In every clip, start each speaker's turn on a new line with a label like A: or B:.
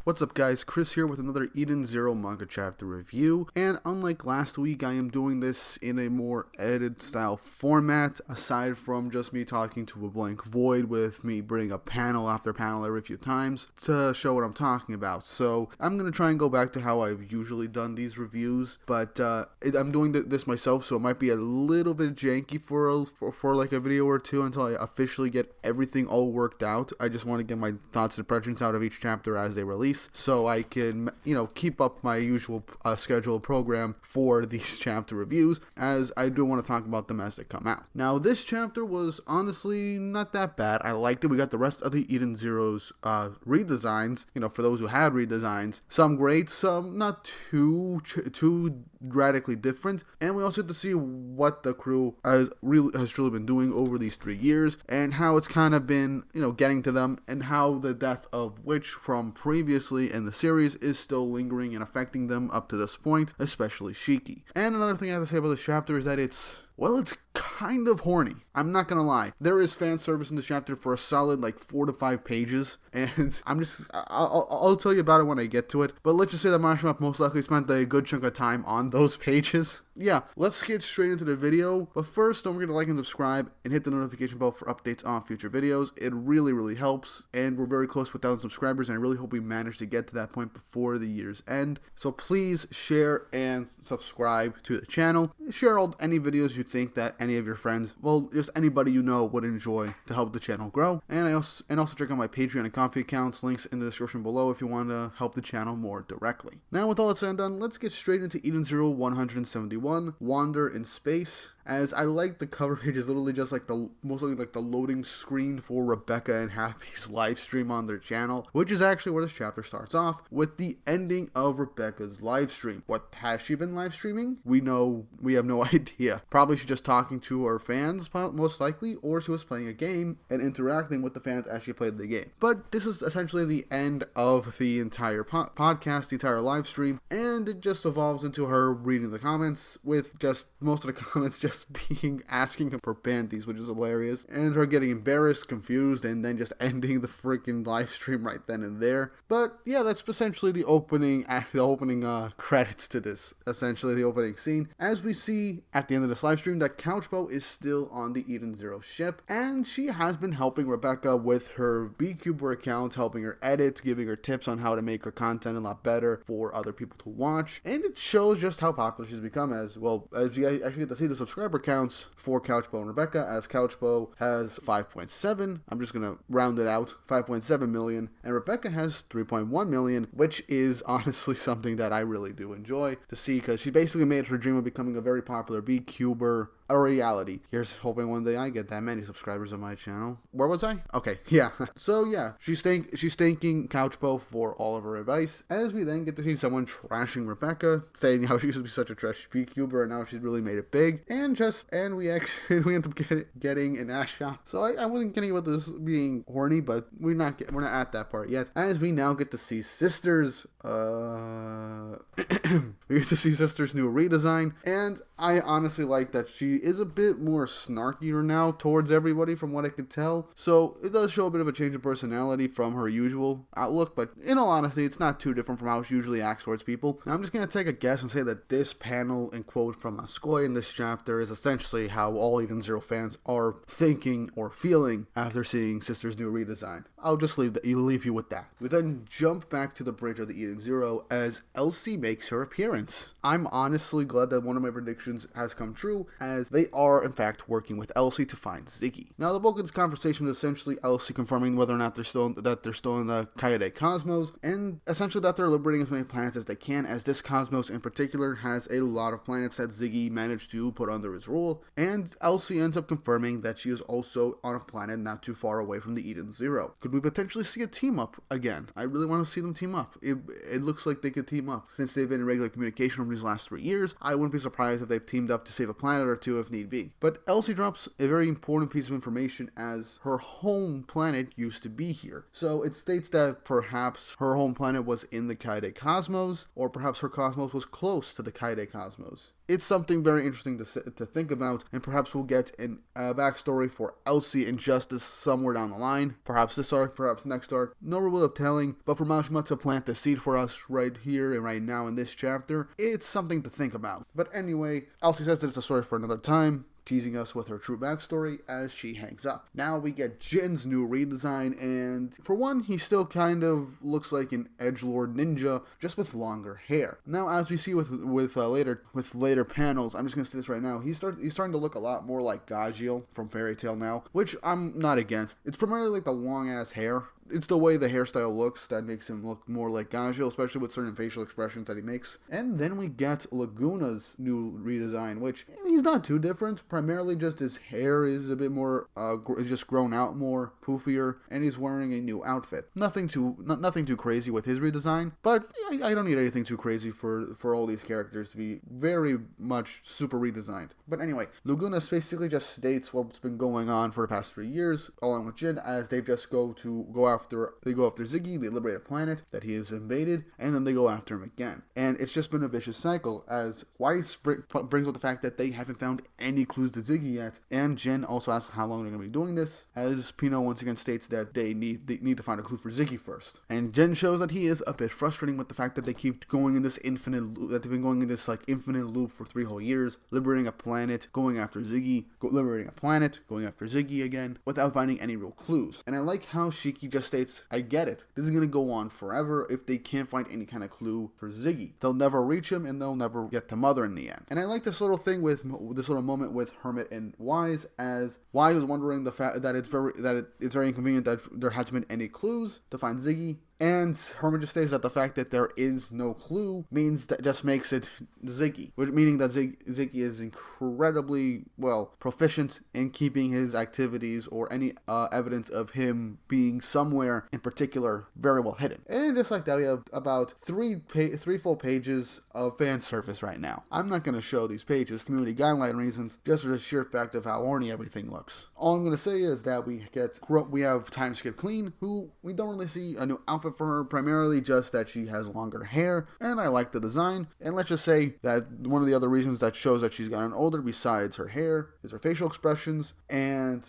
A: What's up guys, Chris here with another Eden Zero manga chapter review, and unlike last week I am doing this in a more edited style format, aside from just me talking to a blank void with me bringing up panel after panel every few times to show what I'm talking about. So I'm going to try and go back to how I've usually done these reviews, but I'm doing this myself, so it might be a little bit janky for like a video or two until I officially get everything all worked out. I just want to get my thoughts and impressions out of each chapter as they release, so I can, keep up my usual scheduled program for these chapter reviews, as I do want to talk about them as they come out. Now, this chapter was honestly not that bad. I liked it. We got the rest of the Eden Zero's redesigns, for those who had redesigns. Some great, some not too radically different, and we also get to see what the crew has truly been doing over these 3 years, and how it's kind of been, getting to them, and how the death of Witch from previously in the series is still lingering and affecting them up to this point, especially Shiki. And another thing I have to say about this chapter is that it's kind of horny. I'm not gonna lie. There is fan service in this chapter for a solid 4 to 5 pages, and I'll tell you about it when I get to it. But let's just say that Mashima most likely spent a good chunk of time on those pages. Yeah, let's get straight into the video. But first, don't forget to like and subscribe, and hit the notification bell for updates on future videos. It really helps, and we're very close with 1,000 subscribers, and I really hope we manage to get to that point before the year's end. So please share and subscribe to the channel. Share any videos you think that any of your friends, just anybody you know, would enjoy to help the channel grow. And also check out my Patreon and Ko-fi accounts, links in the description below if you want to help the channel more directly. Now, with all that said and done, let's get straight into Eden Zero 171, Wander in Space. As I like the cover page is literally just mostly the loading screen for Rebecca and Happy's live stream on their channel, which is actually where this chapter starts off, with the ending of Rebecca's live stream. What has she been live streaming? We have no idea. Probably she's just talking to her fans, most likely, or she was playing a game and interacting with the fans as she played the game. But this is essentially the end of the entire podcast, the entire live stream, and it just evolves into her reading the comments, with just most of the comments just asking him for panties, which is hilarious, and her getting embarrassed, confused, and then just ending the freaking live stream right then and there. But yeah, that's essentially the opening credits to this, essentially the opening scene, as we see at the end of this live stream that Couchbow is still on the Eden Zero ship, and she has been helping Rebecca with her BCuber account, helping her edit, giving her tips on how to make her content a lot better for other people to watch, and it shows just how popular she's become, as you actually get to see the subscriber counts for Couchbow and Rebecca, as Couchbow has 5.7, I'm just gonna round it out, 5.7 million, and Rebecca has 3.1 million, which is honestly something that I really do enjoy to see, because she basically made her dream of becoming a very popular BCuber a reality. Here's hoping one day I get that many subscribers on my channel. Where was I? Okay, yeah. So yeah, she's thanking Couchbow for all of her advice, as we then get to see someone trashing Rebecca, saying how she used to be such a trash BCuber and now she's really made it big, and we end up getting an ass shot. So I wasn't kidding about this being horny, but we're not at that part yet, as we now get to see Sister's we get to see Sister's new redesign, and I honestly like that she is a bit more snarkier now towards everybody from what I could tell. So it does show a bit of a change of personality from her usual outlook, but in all honesty, it's not too different from how she usually acts towards people. Now, I'm just going to take a guess and say that this panel and quote from Askoy in this chapter is essentially how all Eden Zero fans are thinking or feeling after seeing Sister's new redesign. I'll just leave you with that. We then jump back to the bridge of the Eden Zero as Elsie makes her appearance. I'm honestly glad that one of my predictions has come true, as they are in fact working with Elsie to find Ziggy. Now, the bulk of this conversation is essentially Elsie confirming whether or not they're still in the Kaede cosmos, and essentially that they're liberating as many planets as they can, as this cosmos in particular has a lot of planets that Ziggy managed to put under his rule, and Elsie ends up confirming that she is also on a planet not too far away from the Eden Zero. Could we potentially see a team up again? I really want to see them team up. It looks like they could team up. Since they've been in regular communication over these last 3 years, I wouldn't be surprised if they've teamed up to save a planet or two if need be. But Elsie drops a very important piece of information, as her home planet used to be here. So it states that perhaps her home planet was in the Kaede cosmos, or perhaps her cosmos was close to the Kaede cosmos. it's something very interesting to think about, and perhaps we'll get a backstory for Elsie and Justice somewhere down the line. Perhaps this arc, perhaps next arc. No real way of telling, but for Mashima to plant the seed for us right here and right now in this chapter, it's something to think about. But anyway, Elsie says that it's a story for another time, teasing us with her true backstory as she hangs up. Now we get Jin's new redesign, and for one, he still kind of looks like an edgelord ninja, just with longer hair. Now, as we see with later panels, I'm just gonna say this right now, he's starting to look a lot more like Gajiel from Fairy Tail now, which I'm not against. It's primarily like the long ass hair. It's the way the hairstyle looks that makes him look more like Gajiel, especially with certain facial expressions that he makes. And then we get Laguna's new redesign, which he's not too different. Primarily just his hair is a bit more, just grown out more, poofier, and he's wearing a new outfit. Nothing too crazy with his redesign, but I don't need anything too crazy for all these characters to be very much super redesigned. But anyway, Laguna basically just states what's been going on for the past 3 years, along with Jin, as they just go after Ziggy. They liberate a planet that he has invaded, and then they go after him again. And it's just been a vicious cycle, as Weiss brings up the fact that they haven't found any clues to Ziggy yet, and Jin also asks how long they're going to be doing this, as Pino once again states that they need to find a clue for Ziggy first. And Jin shows that he is a bit frustrating with the fact that they keep going in this infinite loop, that they've been going in this infinite loop for 3 whole years, liberating a planet, going after Ziggy, liberating a planet, going after Ziggy again, without finding any real clues. And I like how Shiki just states, I get it. This is going to go on forever if they can't find any kind of clue for Ziggy. They'll never reach him, and they'll never get to Mother in the end. And I like this little thing with this little moment with Hermit and Wise, as Wise is wondering the fact that it's very inconvenient that there hasn't been any clues to find Ziggy. And Hermit just states that the fact that there is no clue means that just makes it Ziggy, meaning that Ziggy is incredibly, proficient in keeping his activities or any evidence of him being somewhere in particular very well hidden. And just like that, we have about three full pages of fan service right now. I'm not going to show these pages, community guideline reasons, just for the sheer fact of how horny everything looks. All I'm going to say is that we have Time Skip Clean, who we don't really see a new outfit for her, primarily just that she has longer hair, and I like the design. And let's just say that one of the other reasons that shows that she's gotten older, besides her hair, is her facial expressions, and,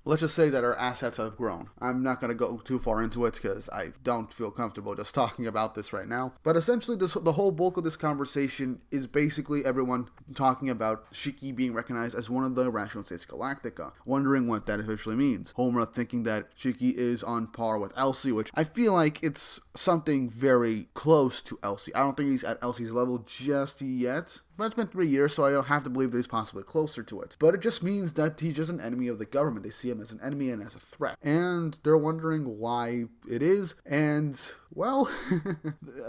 A: let's just say that her assets have grown. I'm not going to go too far into it, because I don't feel comfortable just talking about this right now. But essentially, the whole bulk of this conversation is basically everyone talking about Shiki being recognized as one of the Irrational States Galactica, wondering what that officially means. Homer thinking that Shiki is on par with Elsie, which I feel like it's something very close to Elsie. I don't think he's at Elsie's level just yet, but it's been 3 years, so I don't have to believe that he's possibly closer to it. But it just means that he's just an enemy of the government. They see him as an enemy and as a threat. And they're wondering why it is. And,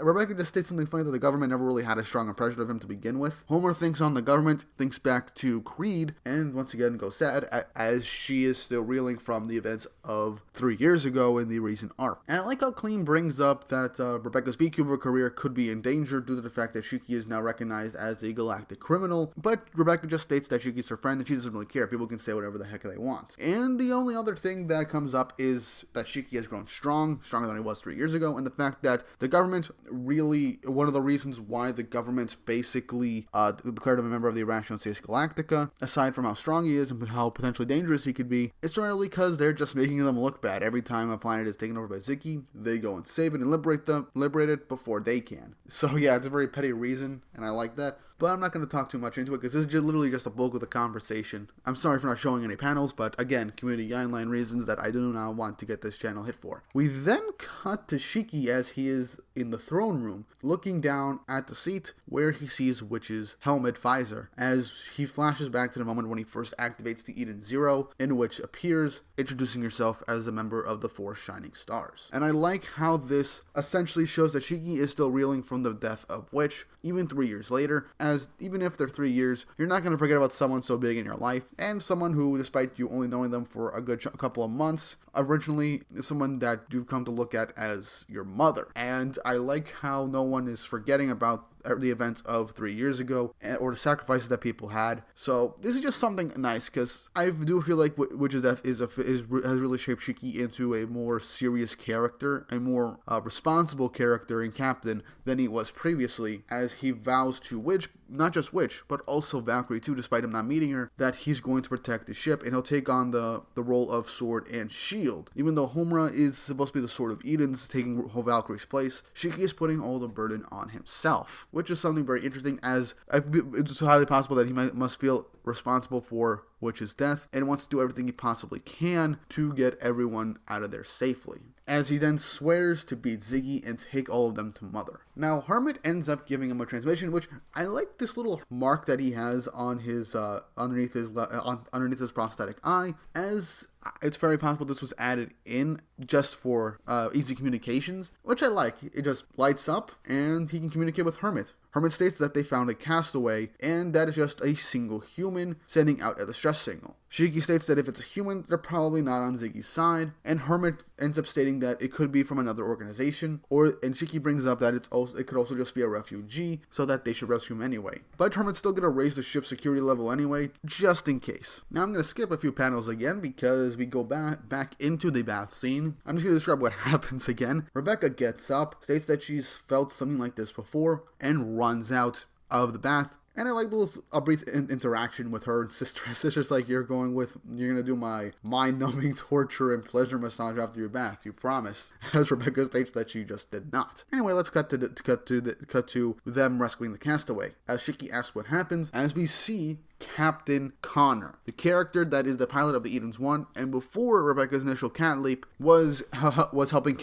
A: Rebecca just states something funny that the government never really had a strong impression of him to begin with. Homer thinks on the government, thinks back to Creed, and once again goes sad, as she is still reeling from the events of 3 years ago in the recent arc. And I like how Clean brings up that Rebecca's Beekeeper career could be in danger due to the fact that Shiki is now recognized as a galactic criminal, but Rebecca just states that Shiki's her friend and she doesn't really care. People can say whatever the heck they want. And the only other thing that comes up is that Shiki has grown stronger than he was 3 years ago, and the fact that the government one of the reasons why the government basically declared him a member of the Irrational States Galactica, aside from how strong he is and how potentially dangerous he could be, is primarily because they're just making them look bad. Every time a planet is taken over by Ziggy, they go and save it and liberate it before they can. So yeah, it's a very petty reason, and I like that. But I'm not going to talk too much into it, because this is literally just a bulk of the conversation. I'm sorry for not showing any panels, but again, community guideline reasons that I do not want to get this channel hit for. We then cut to Shiki as he is in the throne room, looking down at the seat where he sees Witch's helmet visor, as he flashes back to the moment when he first activates the Eden Zero, in which appears, introducing herself as a member of the Four Shining Stars. And I like how this essentially shows that Shiki is still reeling from the death of Witch, even 3 years later, as even if they're 3 years, you're not going to forget about someone so big in your life, and someone who, despite you only knowing them for a good couple of months, originally someone that you've come to look at as your mother. And I like how no one is forgetting about the events of 3 years ago, or the sacrifices that people had. So this is just something nice, because I do feel like Witch's death has really shaped Shiki into a more serious character, a more responsible character in Captain than he was previously, as he vows to Witch, not just Witch, but also Valkyrie too, despite him not meeting her, that he's going to protect the ship, and he'll take on the role of sword and shield. Even though Homura is supposed to be the Sword of Eden's, taking Valkyrie's place, Shiki is putting all the burden on himself, which is something very interesting, as it's highly possible that he must feel responsible for Witch's death and wants to do everything he possibly can to get everyone out of there safely, as he then swears to beat Ziggy and take all of them to Mother. Now, Hermit ends up giving him a transmission, which I like this little mark that he has on his underneath his prosthetic eye, as it's very possible this was added in just for easy communications, which I like. It just lights up and he can communicate with Hermit. Hermit states that they found a castaway, and that is just a single human sending out a distress signal. Shiki states that if it's a human, they're probably not on Ziggy's side, and Hermit ends up stating that it could be from another organization, and Shiki brings up that it could also just be a refugee, so that they should rescue him anyway. But Hermit's still going to raise the ship's security level anyway, just in case. Now I'm going to skip a few panels again, because we go back into the bath scene. I'm just going to describe what happens again. Rebecca gets up, states that she's felt something like this before, and runs out of the bath. And I like a brief interaction with her and sister. Sister's like, you're going to do my mind-numbing torture and pleasure massage after your bath. You promise. As Rebecca states that she just did not. Anyway, let's cut to them rescuing the castaway. As Shiki asks what happens, as we see Captain Connor, the character that is the pilot of the Eden's One, and before Rebecca's initial cat leap was helping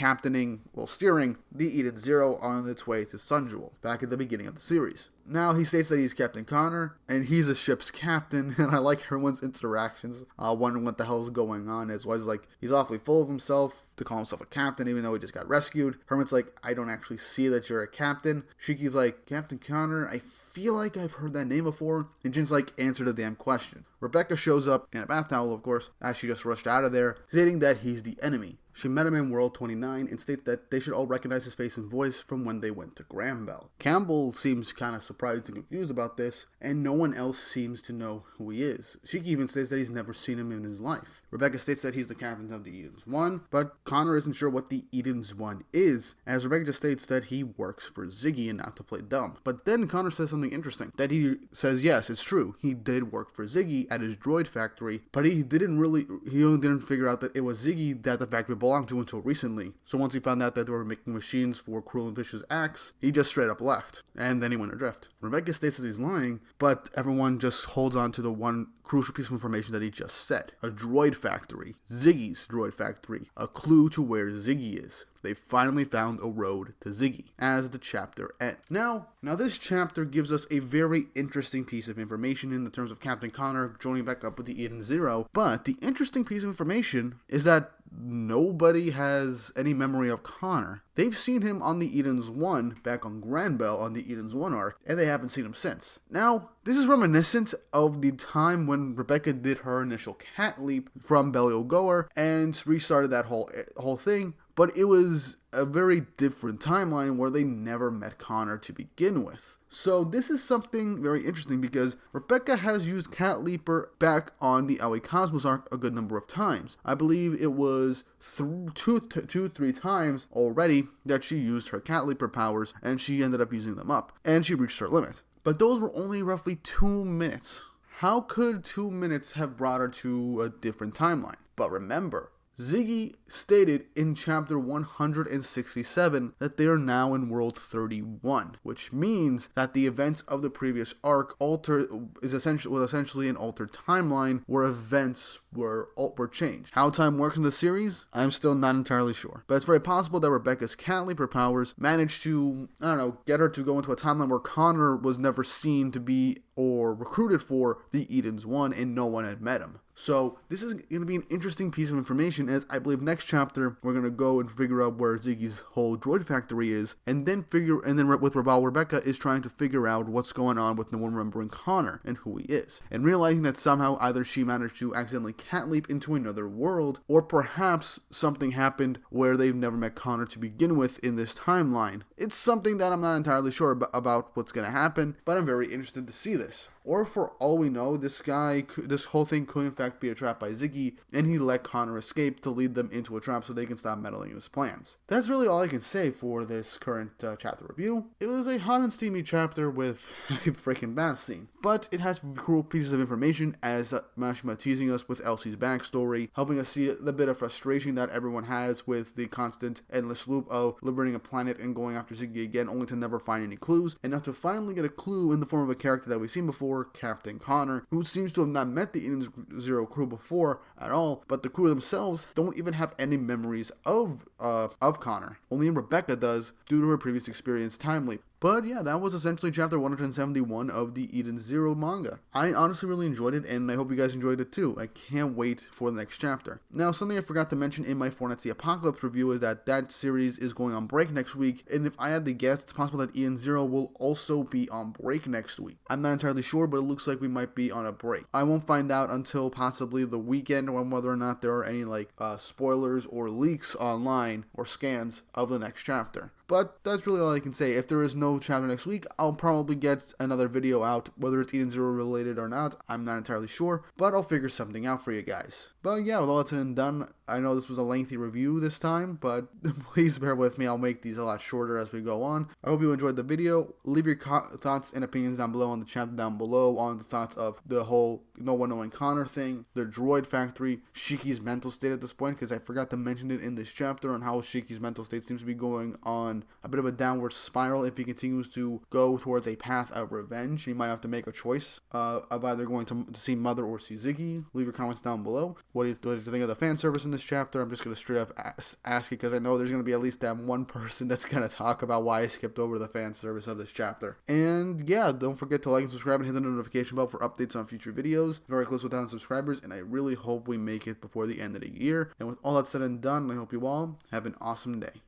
A: steering the Eden Zero on its way to Sunjewel back at the beginning of the series. Now he states that he's Captain Connor, and he's the ship's captain, and I like everyone's interactions, wondering what the hell is going on, as well as like, he's awfully full of himself to call himself a captain, even though he just got rescued. Hermit's like, I don't actually see that you're a captain. Shiki's like, Captain Connor, I feel like I've heard that name before. And Jin's like, answer the damn question. Rebecca shows up in a bath towel, of course, as she just rushed out of there, stating that he's the enemy. She met him in World 29 and states that they should all recognize his face and voice from when they went to Granbell. Campbell seems kind of surprised and confused about this, and no one else seems to know who he is. Shiki even states that he's never seen him in his life. Rebecca states that he's the captain of the Eden's One, but Connor isn't sure what the Eden's One is, as Rebecca just states that he works for Ziggy and not to play dumb. But then Connor says something interesting, that he says yes, it's true, he did work for Ziggy at his droid factory, but he only didn't figure out that it was Ziggy that the factory belonged to until recently. So once he found out that they were making machines for Cruel and Vicious acts, he just straight up left, and then he went adrift. Rebecca states that he's lying, but everyone just holds on to the one crucial piece of information that he just said. A droid factory. Ziggy's droid factory. A clue to where Ziggy is. They finally found a road to Ziggy, as the chapter ends. Now this chapter gives us a very interesting piece of information in the terms of Captain Connor joining back up with the Eden Zero, but the interesting piece of information is that nobody has any memory of Connor. They've seen him on the Eden's One, back on Granbell on the Eden's One arc, and they haven't seen him since. Now, this is reminiscent of the time when Rebecca did her initial cat leap from Belial Goer and restarted that whole thing, but it was a very different timeline where they never met Connor to begin with. So this is something very interesting because Rebecca has used Cat Leaper back on the LA Cosmos arc a good number of times. I believe it was three times already that she used her Cat Leaper powers, and she ended up using them up, and she reached her limit. But those were only roughly 2 minutes. How could 2 minutes have brought her to a different timeline? But remember, Ziggy stated in chapter 167 that they are now in World 31, which means that the events of the previous arc was essentially an altered timeline where events were changed. How time works in the series, I'm still not entirely sure. But it's very possible that Rebecca's Cat Leaper powers managed to, get her to go into a timeline where Connor was never seen to be or recruited for the Eden's One and no one had met him. So this is going to be an interesting piece of information, as I believe next chapter we're going to go and figure out where Ziggy's whole droid factory is, and then with Rebecca is trying to figure out what's going on with no one remembering Connor and who he is, and realizing that somehow either she managed to accidentally cat leap into another world, or perhaps something happened where they've never met Connor to begin with in this timeline. It's something that I'm not entirely sure about what's going to happen, but I'm very interested to see this. Or for all we know, this whole thing could in fact be a trap by Ziggy, and he let Connor escape to lead them into a trap so they can stop meddling in his plans. That's really all I can say for this current chapter review. It was a hot and steamy chapter with a freaking bath scene, but it has cool pieces of information, as Mashima teasing us with Elsie's backstory, helping us see the bit of frustration that everyone has with the constant endless loop of liberating a planet and going after Ziggy again, only to never find any clues, and now to finally get a clue in the form of a character that we've seen before, Captain Connor, who seems to have not met the Eden Zero crew before at all, but the crew themselves don't even have any memories of Connor. Only Rebecca does, due to her previous experience time leap. But yeah, that was essentially chapter 171 of the Eden Zero manga. I honestly really enjoyed it, and I hope you guys enjoyed it too. I can't wait for the next chapter. Now, something I forgot to mention in my Four Nights the Apocalypse review is that series is going on break next week, and if I had to guess, it's possible that Eden Zero will also be on break next week. I'm not entirely sure, but it looks like we might be on a break. I won't find out until possibly the weekend on whether or not there are any spoilers or leaks online or scans of the next chapter. But that's really all I can say. If there is no chapter next week, I'll probably get another video out, whether it's Eden Zero related or not. I'm not entirely sure, but I'll figure something out for you guys. But yeah, with all that said and done, I know this was a lengthy review this time, but please bear with me. I'll make these a lot shorter as we go on. I hope you enjoyed the video. Leave your thoughts and opinions down below on the chapter down below on the thoughts of the whole no one knowing Connor thing, the droid factory, Shiki's mental state at this point, because I forgot to mention it in this chapter on how Shiki's mental state seems to be going on a bit of a downward spiral. If he continues to go towards a path of revenge, he might have to make a choice of either going to see Mother or see Ziggy. Leave your comments down below. What do you think of the fan service in this chapter? I'm just going to straight up ask it, because I know there's going to be at least that one person that's going to talk about why I skipped over the fan service of this chapter. And yeah, don't forget to like and subscribe and hit the notification bell for updates on future videos. Very close to 1,000 subscribers, and I really hope we make it before the end of the year. And with all that said and done, I hope you all have an awesome day.